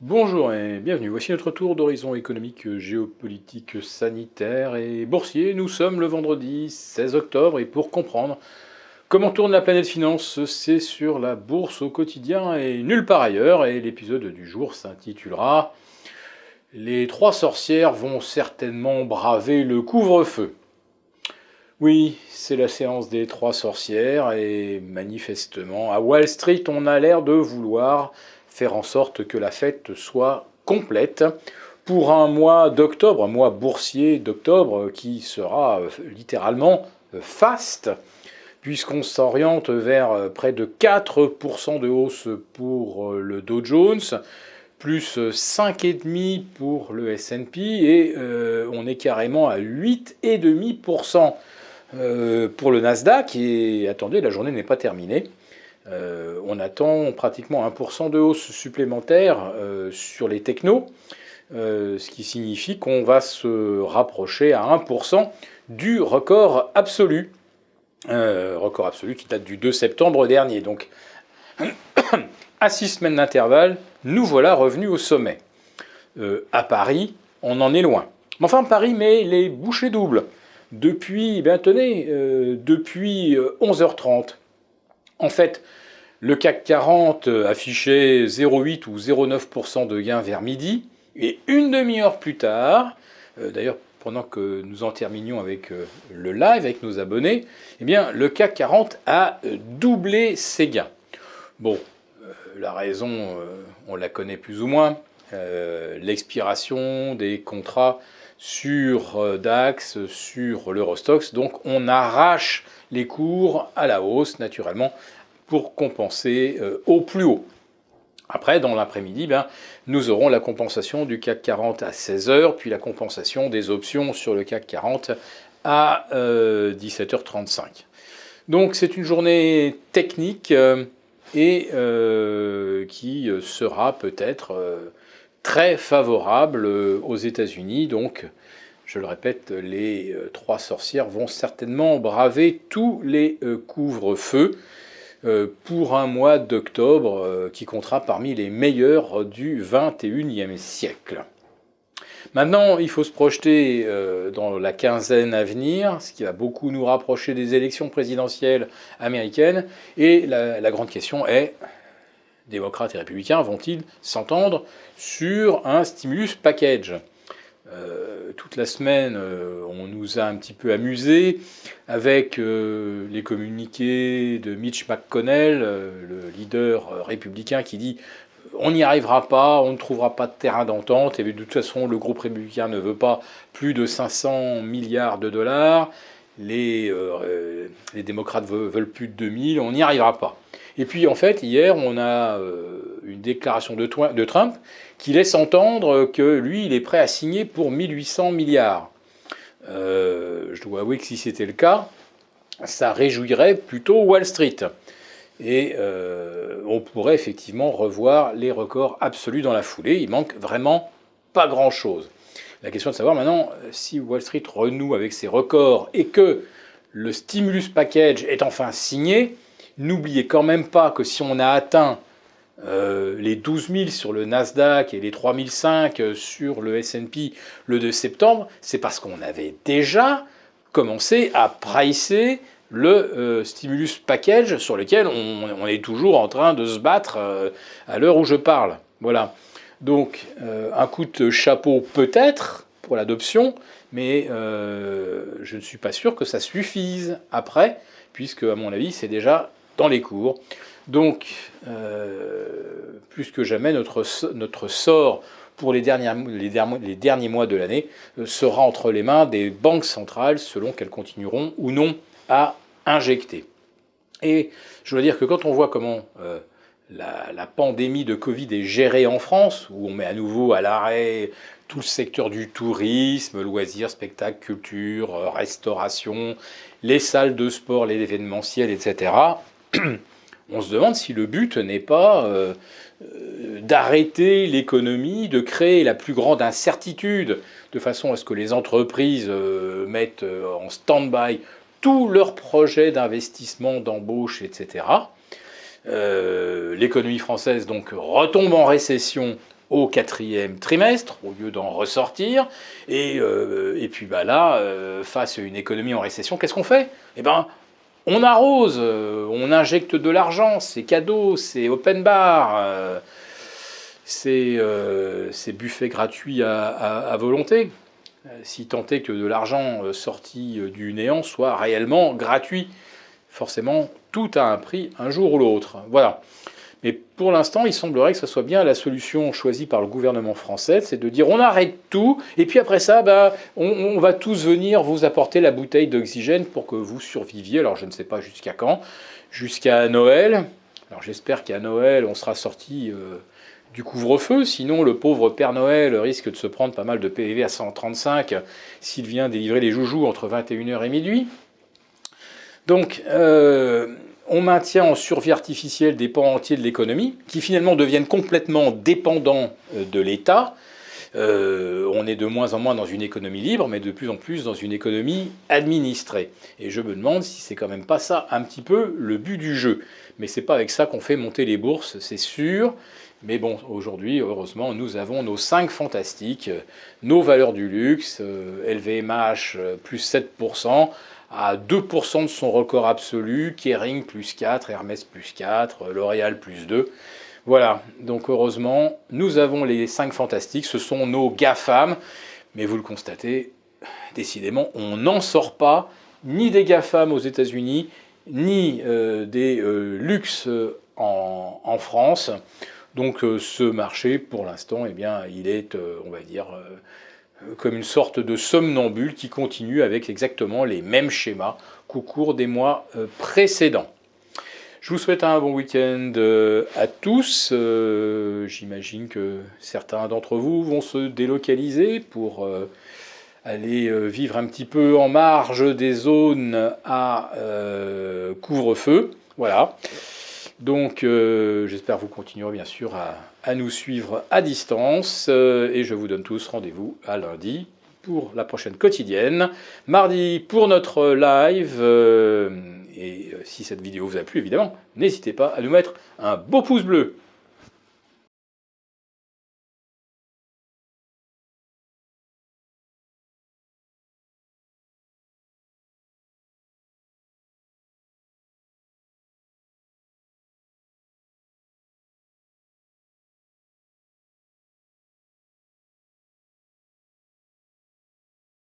Bonjour et bienvenue. Voici notre tour d'horizon économique, géopolitique, sanitaire et boursier. Nous sommes le vendredi 16 octobre et pour comprendre comment tourne la planète finance, c'est sur la bourse au quotidien et nulle part ailleurs. Et l'épisode du jour s'intitulera Les trois sorcières vont certainement braver le couvre-feu. Oui, c'est la séance des trois sorcières et manifestement, à Wall Street, on a l'air de vouloir faire en sorte que la fête soit complète pour un mois d'octobre, un mois boursier d'octobre qui sera littéralement faste, puisqu'on s'oriente vers près de 4% de hausse pour le Dow Jones, plus 5,5% pour le S&P, et on est carrément à 8,5% pour le Nasdaq, et attendez, la journée n'est pas terminée. On attend pratiquement 1% de hausse supplémentaire sur les technos, ce qui signifie qu'on va se rapprocher à 1% du record absolu qui date du 2 septembre dernier. Donc, à 6 semaines d'intervalle, nous voilà revenus au sommet. À Paris, on en est loin. Mais enfin, Paris met les bouchées doubles depuis, depuis 11h30. En fait, le CAC 40 affichait 0,8 ou 0,9% de gain vers midi, et une demi-heure plus tard, d'ailleurs pendant que nous en terminions avec le live, avec nos abonnés, eh bien, le CAC 40 a doublé ses gains. Bon, la raison, on la connaît plus ou moins, l'expiration des contrats sur DAX, sur l'Eurostoxx, donc on arrache les cours à la hausse naturellement pour compenser au plus haut. Après, dans l'après-midi, nous aurons la compensation du CAC 40 à 16h, puis la compensation des options sur le CAC 40 à 17h35. Donc c'est une journée technique et qui sera peut-être très favorable aux États-Unis. Donc, je le répète, les trois sorcières vont certainement braver tous les couvre-feux pour un mois d'octobre qui comptera parmi les meilleurs du XXIe siècle. Maintenant, il faut se projeter dans la quinzaine à venir, ce qui va beaucoup nous rapprocher des élections présidentielles américaines. Et la grande question est, démocrates et républicains vont-ils s'entendre sur un stimulus package ? Toute la semaine, on nous a un petit peu amusés avec les communiqués de Mitch McConnell, le leader républicain, qui dit on n'y arrivera pas, on ne trouvera pas de terrain d'entente, et de toute façon le groupe républicain ne veut pas plus de 500 milliards de dollars, les démocrates veulent plus de 2000, on n'y arrivera pas. Et puis en fait, hier, on a une déclaration de Trump qui laisse entendre que lui, il est prêt à signer pour 1800 milliards. Je dois avouer que si c'était le cas, ça réjouirait plutôt Wall Street. Et on pourrait effectivement revoir les records absolus dans la foulée. Il manque vraiment pas grand-chose. La question est de savoir maintenant si Wall Street renoue avec ses records et que le stimulus package est enfin signé. N'oubliez quand même pas que si on a atteint les 12 000 sur le Nasdaq et les 3 500 sur le S&P le 2 septembre, c'est parce qu'on avait déjà commencé à pricer le stimulus package sur lequel on est toujours en train de se battre à l'heure où je parle. Voilà. Donc, un coup de chapeau peut-être pour l'adoption, mais je ne suis pas sûr que ça suffise après, puisque, à mon avis, c'est déjà dans les cours. Donc, plus que jamais, notre sort pour les derniers mois de l'année sera entre les mains des banques centrales, selon qu'elles continueront ou non à injecter. Et je dois dire que quand on voit comment la pandémie de Covid est gérée en France, où on met à nouveau à l'arrêt tout le secteur du tourisme, loisirs, spectacles, culture, restauration, les salles de sport, l'événementiel, etc., on se demande si le but n'est pas d'arrêter l'économie, de créer la plus grande incertitude, de façon à ce que les entreprises mettent en stand-by tous leurs projets d'investissement, d'embauche, etc. L'économie française donc retombe en récession au 4e trimestre, au lieu d'en ressortir. Et puis là, face à une économie en récession, qu'est-ce qu'on fait? Eh ben, on arrose, on injecte de l'argent, c'est cadeau, c'est open bar, c'est buffet gratuit à volonté, si tant est que de l'argent sorti du néant soit réellement gratuit. Forcément, tout a un prix un jour ou l'autre. Voilà. Mais pour l'instant, il semblerait que ce soit bien la solution choisie par le gouvernement français, c'est de dire on arrête tout, et puis après ça, on va tous venir vous apporter la bouteille d'oxygène pour que vous surviviez. Alors je ne sais pas jusqu'à quand, jusqu'à Noël. Alors j'espère qu'à Noël, on sera sorti du couvre-feu, sinon le pauvre Père Noël risque de se prendre pas mal de PV à 135 s'il vient délivrer les joujoux entre 21h et minuit. Donc, on maintient en survie artificielle des pans entiers de l'économie, qui finalement deviennent complètement dépendants de l'État. On est de moins en moins dans une économie libre, mais de plus en plus dans une économie administrée. Et je me demande si c'est quand même pas ça un petit peu le but du jeu. Mais c'est pas avec ça qu'on fait monter les bourses, c'est sûr. Mais bon, aujourd'hui, heureusement, nous avons nos 5 fantastiques, nos valeurs du luxe, LVMH plus 7%, à 2% de son record absolu, Kering plus 4, Hermès plus 4, L'Oréal plus 2. Voilà, donc heureusement, nous avons les 5 fantastiques, ce sont nos GAFAM, mais vous le constatez, décidément, on n'en sort pas, ni des GAFAM aux États-Unis, ni des luxes en France. Donc ce marché, pour l'instant, eh bien, il est, on va dire, comme une sorte de somnambule qui continue avec exactement les mêmes schémas qu'au cours des mois précédents. Je vous souhaite un bon week-end à tous. J'imagine que certains d'entre vous vont se délocaliser pour aller vivre un petit peu en marge des zones à couvre-feu. Voilà. Donc j'espère que vous continuerez bien sûr à nous suivre à distance et je vous donne tous rendez-vous à lundi pour la prochaine quotidienne, mardi pour notre live et si cette vidéo vous a plu évidemment, n'hésitez pas à nous mettre un beau pouce bleu.